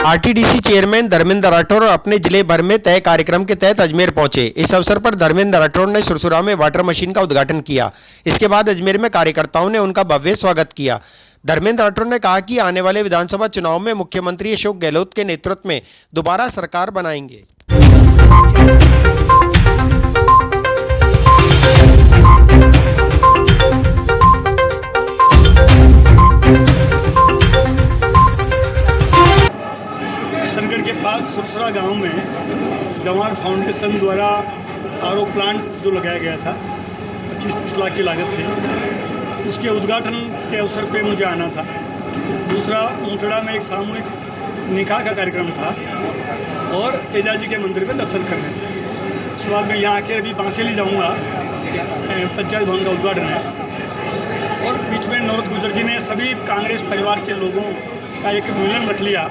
RTDC chairman Dharmendra Rathore अपने जिले भर में तय कार्यक्रम के तहत अजमेर पहुंचे। इस अवसर पर धर्मेंद्र राठौर ने सुरसुरा में वाटर मशीन का उद्घाटन किया। इसके बाद अजमेर में कार्यकर्ताओं ने उनका भव्य स्वागत किया। धर्मेंद्र राठौर ने कहा कि आने वाले विधानसभा चुनाव में मुख्यमंत्री अशोक गहलोत के नेतृत्व में दोबारा सरकार बनाएंगे। संगड़ के पास सुरसुरा गांव में जवाहर फाउंडेशन द्वारा आरओ प्लांट जो लगाया गया था 25-30 लाख की लागत से, उसके उद्घाटन के अवसर पे मुझे आना था। दूसरा, ऊंटड़ा में एक सामूहिक निकाह का कार्यक्रम था और तेजाजी के मंदिर में दर्शन करने थे। उसके बाद मैं यहाँ आकर अभी बांसेली जाऊँगा, पंचायत भवन का उद्घाटन है। और बीच में नौरत गुजर जी ने सभी कांग्रेस परिवार के लोगों का एक मिलन रख लिया।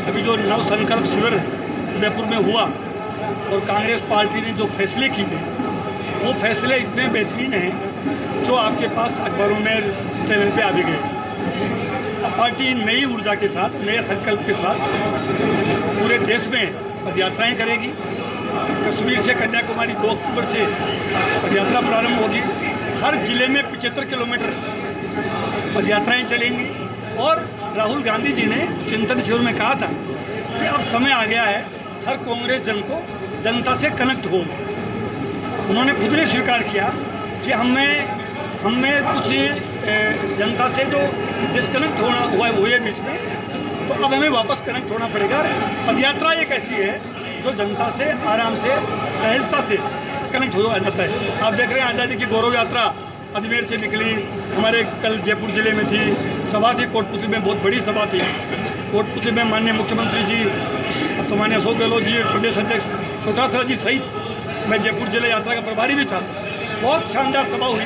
अभी जो नव संकल्प शिविर उदयपुर में हुआ और कांग्रेस पार्टी ने जो फैसले किए, वो फैसले इतने बेहतरीन हैं जो आपके पास अखबारों में चैनल पे आ भी गए। अब पार्टी नई ऊर्जा के साथ, नए संकल्प के साथ पूरे देश में पदयात्राएं करेगी। कश्मीर से कन्याकुमारी 2 अक्टूबर से पदयात्रा प्रारंभ होगी। हर जिले में 75 किलोमीटर पदयात्राएं चलेंगी। और राहुल गांधी जी ने चिंतन शिविर में कहा था कि अब समय आ गया है हर कांग्रेस जन को जनता से कनेक्ट हो। उन्होंने खुद ने स्वीकार किया कि हमें कुछ जनता से जो डिस्कनेक्ट हुए बीच में, तो अब हमें वापस कनेक्ट होना पड़ेगा। पदयात्रा एक ऐसी है जो जनता से आराम से, सहजता से कनेक्ट हो जाता है। आप देख रहे हैं आज़ादी की गौरव यात्रा अजमेर से निकली, हमारे कल जयपुर जिले में थी, सभा थी कोटपुतली में, बहुत बड़ी सभा थी। कोटपुतली में माननीय मुख्यमंत्री जी, सामान्य अशोक गहलोत जी, प्रदेश अध्यक्ष डोटासरा जी सहित मैं जयपुर जिला यात्रा का प्रभारी भी था। बहुत शानदार सभा हुई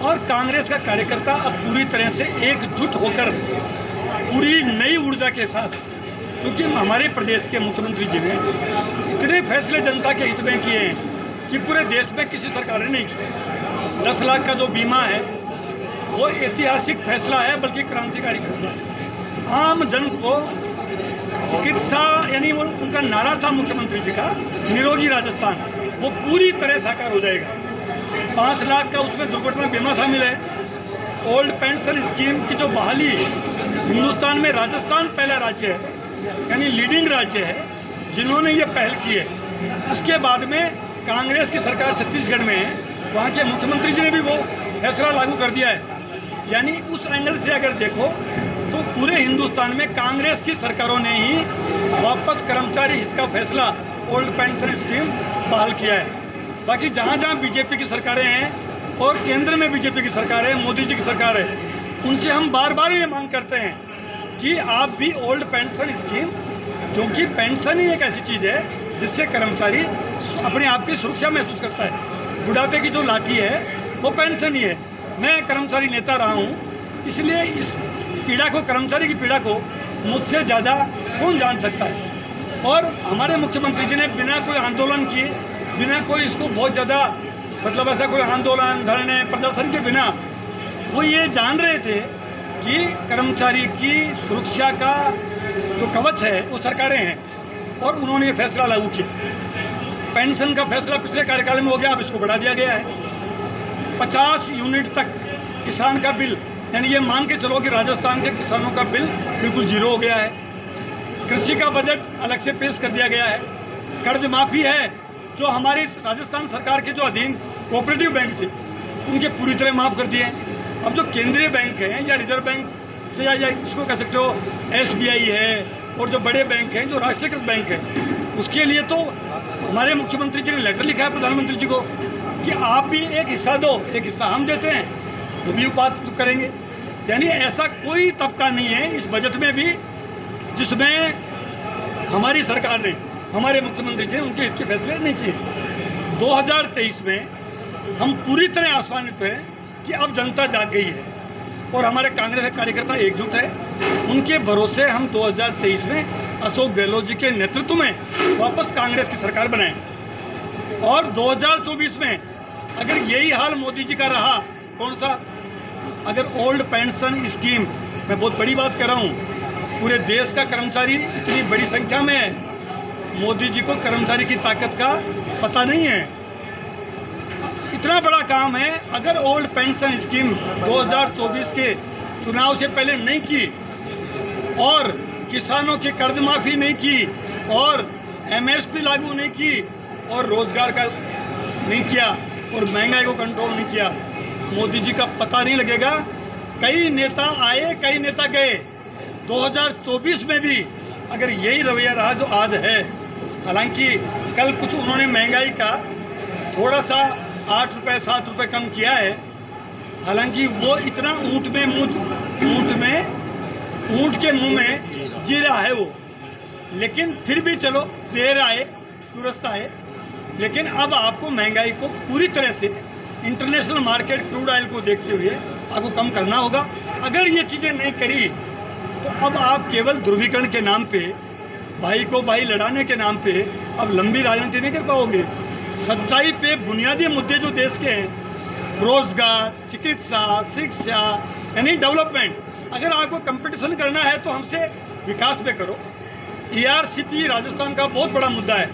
और कांग्रेस का कार्यकर्ता अब पूरी तरह से एकजुट होकर पूरी नई ऊर्जा के साथ, क्योंकि हमारे प्रदेश के मुख्यमंत्री जी ने इतने फैसले जनता के हित में किए हैं कि पूरे देश में किसी सरकार ने नहीं किया। 10 लाख का जो बीमा है वो ऐतिहासिक फैसला है, बल्कि क्रांतिकारी फैसला है। आम जन को चिकित्सा, यानी वो उनका नारा था मुख्यमंत्री जी का, निरोगी राजस्थान, वो पूरी तरह साकार हो जाएगा। 5 लाख का उसमें दुर्घटना बीमा शामिल है। ओल्ड पेंशन स्कीम की जो बहाली, हिंदुस्तान में राजस्थान पहला राज्य है, यानी लीडिंग राज्य है जिन्होंने ये पहल की है। उसके बाद में कांग्रेस की सरकार छत्तीसगढ़ में है, वहाँ के मुख्यमंत्री जी ने भी वो फैसला लागू कर दिया है। यानी उस एंगल से अगर देखो तो पूरे हिंदुस्तान में कांग्रेस की सरकारों ने ही वापस कर्मचारी हित का फैसला, ओल्ड पेंशन स्कीम बहाल किया है। बाकी जहाँ जहाँ बीजेपी की सरकारें हैं और केंद्र में बीजेपी की सरकार है, मोदी जी की सरकार है, उनसे हम बार बार ये मांग करते हैं कि आप भी ओल्ड पेंशन स्कीम, क्योंकि पेंशन ही एक ऐसी चीज़ है जिससे कर्मचारी अपने आप की सुरक्षा महसूस करता है। बुढ़ापे की जो लाठी है वो पेंशन ही है। मैं कर्मचारी नेता रहा हूँ, इसलिए इस पीड़ा को, कर्मचारी की पीड़ा को मुझसे ज़्यादा कौन जान सकता है। और हमारे मुख्यमंत्री जी ने बिना कोई आंदोलन किए, बिना कोई इसको बहुत ज़्यादा मतलब ऐसा कोई आंदोलन, धरने, प्रदर्शन के बिना, वो ये जान रहे थे कि कर्मचारी की सुरक्षा का जो कवच है वो सरकारें हैं, और उन्होंने ये फैसला लागू किया। पेंशन का फैसला पिछले कार्यकाल में हो गया, अब इसको बढ़ा दिया गया है। 50 यूनिट तक किसान का बिल, यानी ये मान के चलो कि राजस्थान के किसानों का बिल बिल्कुल 0 हो गया है। कृषि का बजट अलग से पेश कर दिया गया है। कर्ज माफ़ी है जो हमारी राजस्थान सरकार के जो अधीन कोऑपरेटिव बैंक थे उनके पूरी तरह माफ़ कर दिए हैं। अब जो केंद्रीय बैंक हैं या रिजर्व बैंक से, या इसको कह सकते हो SBI है, और जो बड़े बैंक हैं जो राष्ट्रीयकृत बैंक हैं, उसके लिए तो हमारे मुख्यमंत्री जी ने लेटर लिखा है प्रधानमंत्री जी को कि आप भी एक हिस्सा दो, एक हिस्सा हम देते हैं, वो भी बात तो करेंगे। यानी ऐसा कोई तबका नहीं है इस बजट में भी जिसमें हमारी सरकार ने, हमारे मुख्यमंत्री जी ने उनके हित के फैसले नहीं किए। 2023 में हम पूरी तरह आश्वासित हैं कि अब जनता जाग गई है और हमारे कांग्रेस के कार्यकर्ता एकजुट है। उनके भरोसे हम 2023 में अशोक गहलोत जी के नेतृत्व में वापस कांग्रेस की सरकार बनाएं। और 2024 में अगर यही हाल मोदी जी का रहा, कौन सा, अगर ओल्ड पेंशन स्कीम, मैं बहुत बड़ी बात कर रहा हूँ, पूरे देश का कर्मचारी इतनी बड़ी संख्या में है, मोदी जी को कर्मचारी की ताकत का पता नहीं है। इतना बड़ा काम है, अगर ओल्ड पेंशन स्कीम 2024 के चुनाव से पहले नहीं की और किसानों की कर्ज माफ़ी नहीं की और MSP लागू नहीं की और रोजगार का नहीं किया और महंगाई को कंट्रोल नहीं किया, मोदी जी का पता नहीं लगेगा। कई नेता आए, कई नेता गए, 2024 में भी अगर यही रवैया रहा जो आज है, हालांकि कल कुछ उन्होंने महंगाई का थोड़ा सा 8 रुपये 7 रुपये कम किया है, हालांकि वो इतना ऊँट के मुंह में जी रहा है वो, लेकिन फिर भी चलो देर आए दुरुस्त आए। लेकिन अब आपको महंगाई को पूरी तरह से इंटरनेशनल मार्केट क्रूड ऑयल को देखते हुए आपको कम करना होगा। अगर ये चीज़ें नहीं करी तो अब आप केवल ध्रुवीकरण के नाम पे, भाई को भाई लड़ाने के नाम पे अब लंबी राजनीति नहीं कर पाओगे। सच्चाई पे बुनियादी मुद्दे जो देश के हैं, रोजगार, चिकित्सा, शिक्षा यानी डेवलपमेंट, अगर आपको कंपटीशन करना है तो हमसे विकास पे करो। ERCP राजस्थान का बहुत बड़ा मुद्दा है,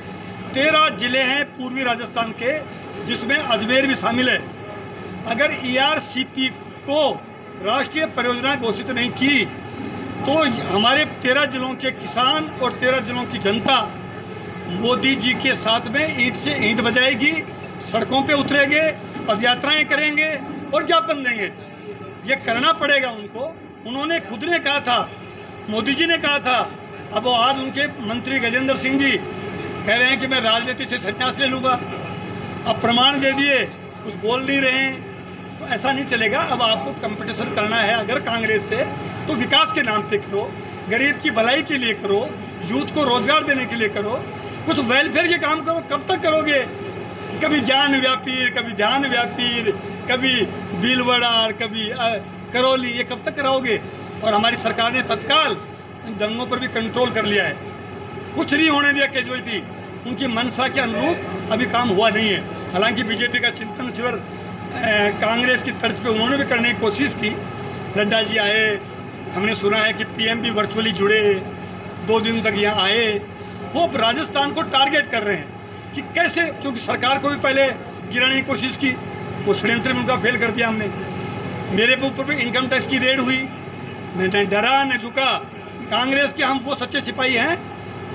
13 जिले हैं पूर्वी राजस्थान के जिसमें अजमेर भी शामिल है। अगर ERCP को राष्ट्रीय परियोजना घोषित नहीं की तो हमारे 13 जिलों के किसान और 13 जिलों की जनता मोदी जी के साथ में ईंट से ईंट बजाएगी, सड़कों पे उतरेंगे, पदयात्राएं करेंगे और ज्ञापन देंगे। ये करना पड़ेगा उनको। उन्होंने खुद ने कहा था, मोदी जी ने कहा था, अब वो आज उनके मंत्री गजेंद्र सिंह जी कह रहे हैं कि मैं राजनीति से संन्यास ले लूँगा। अब प्रमाण दे दिए, कुछ बोल नहीं रहे हैं, तो ऐसा नहीं चलेगा। अब आपको कंपटीशन करना है अगर कांग्रेस से तो विकास के नाम पे करो, गरीब की भलाई के लिए करो, यूथ को रोजगार देने के लिए करो, कुछ वेलफेयर के काम करो। कब तक करोगे? कभी ज्ञान व्यापीर, कभी ध्यान व्यापीर, कभी भीलवाड़ा, कभी करौली, ये कब तक कराओगे? और हमारी सरकार ने तत्काल दंगों पर भी कंट्रोल कर लिया है, कुछ नहीं होने दिया कैजुअलिटी। उनकी मंशा के अनुरूप अभी काम हुआ नहीं है। हालांकि बीजेपी का चिंतन शिविर कांग्रेस की तर्ज पे उन्होंने भी करने की कोशिश की। नड्डा जी आए, हमने सुना है कि PM भी वर्चुअली जुड़े, 2 दिन तक यहाँ आए। वो राजस्थान को टारगेट कर रहे हैं कि कैसे, क्योंकि सरकार को भी पहले गिराने की कोशिश की, वो षड्यंत्र में उनका फेल कर दिया हमने। मेरे ऊपर भी इनकम टैक्स की रेड हुई, मैंने डरा न झुका। कांग्रेस के हम वो सच्चे सिपाही हैं,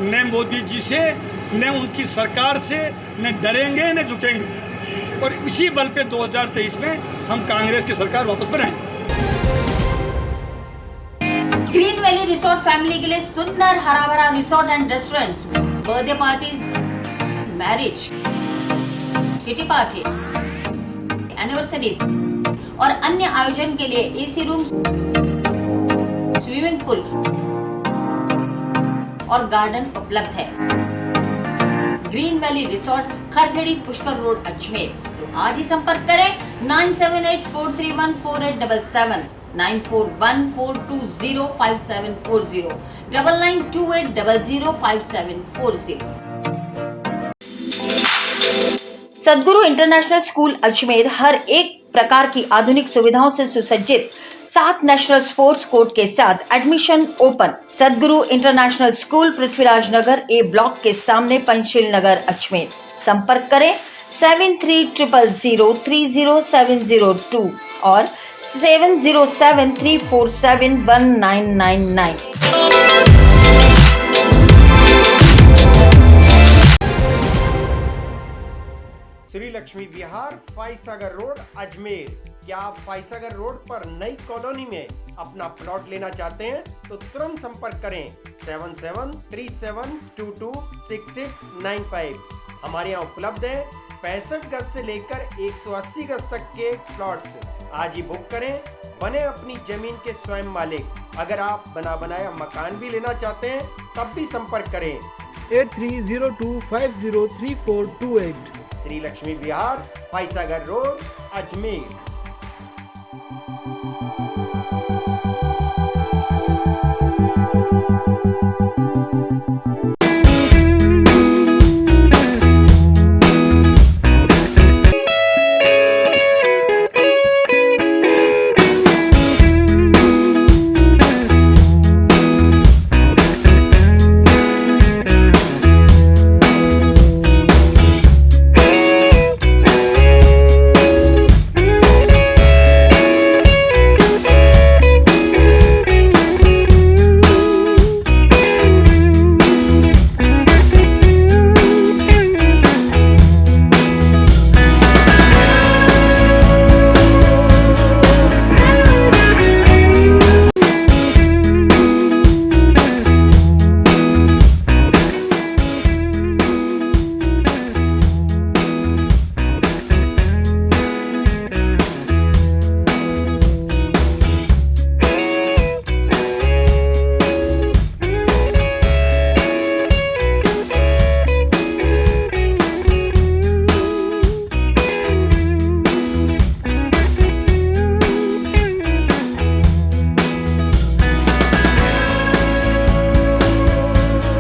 न मोदी जी से, न उनकी सरकार से न डरेंगे न झुकेंगे। और इसी बल पे 2023 में हम कांग्रेस की सरकार वापस बनाएंगे। ग्रीन वैली रिसोर्ट फैमिली के लिए सुंदर हरा भरा resort and restaurants, birthday parties, marriage, kitty party, anniversaries और अन्य आयोजन के लिए AC रूम, स्विमिंग पूल और गार्डन उपलब्ध है। Green valley resort, Kharkhedi, Pushkar road, Ajmer. तो आज ही संपर्क करें 9784314877, 9414205740, 9928005740। सद्गुरु इंटरनेशनल स्कूल अजमेर हर एक प्रकार की आधुनिक सुविधाओं से सुसज्जित 7 नेशनल स्पोर्ट्स कोर्ट के साथ admission open. Sadguru international school, Prithviraj Nagar A block के सामने, पंचशील नगर, अजमेर। संपर्क करें 7300030702 और 7073471999। श्री लक्ष्मी विहार, फाइसागर रोड, अजमेर। क्या आप फाइसागर रोड पर नई कॉलोनी में अपना प्लॉट लेना चाहते हैं तो तुरंत संपर्क करें 7737226695। हमारे यहाँ उपलब्ध है 65 गज से लेकर 180 गज तक के प्लॉट्स। आज ही बुक करें, बने अपनी जमीन के स्वयं मालिक। अगर आप बना बनाया मकान भी लेना चाहते हैं तब भी संपर्क करें 8302503428। श्री लक्ष्मी विहार, फाइसागर रोड, अजमेर।